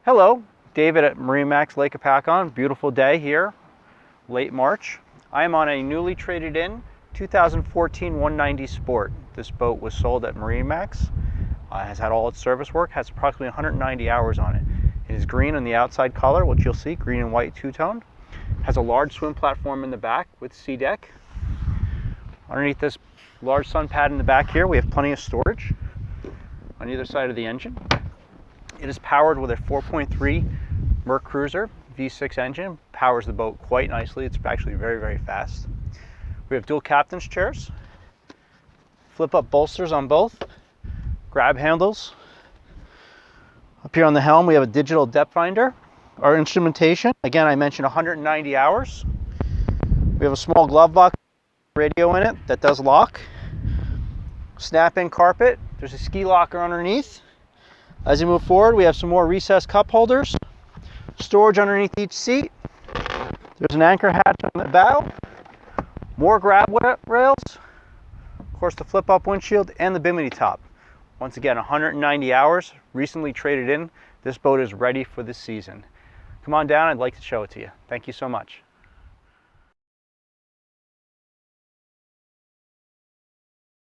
Hello, David at MarineMax Lake Hopatcong. Beautiful day here, late March. I am on a newly traded in 2014 190 Sport. This boat was sold at MarineMax. Has had all its service work, has approximately 190 hours on it. It is green on the outside color, which you'll see, green and white two-tone. Has a large swim platform in the back with sea deck. Underneath this large sun pad in the back here, we have plenty of storage on either side of the engine. It is powered with a 4.3 Merc Cruiser V6 engine. Powers the boat quite nicely. It's actually very, very fast. We have dual captain's chairs, flip up bolsters on both, grab handles. Up here on the helm, we have a digital depth finder. Our instrumentation, again, I mentioned 190 hours. We have a small glove box radio in it that does lock. Snap-in carpet. There's a ski locker underneath. As you move forward, we have some more recessed cup holders, storage underneath each seat. There's an anchor hatch on the bow, more grab rails, of course the flip-up windshield, and the bimini top. Once again, 190 hours, recently traded in. This boat is ready for the season. Come on down, I'd like to show it to you. Thank you so much.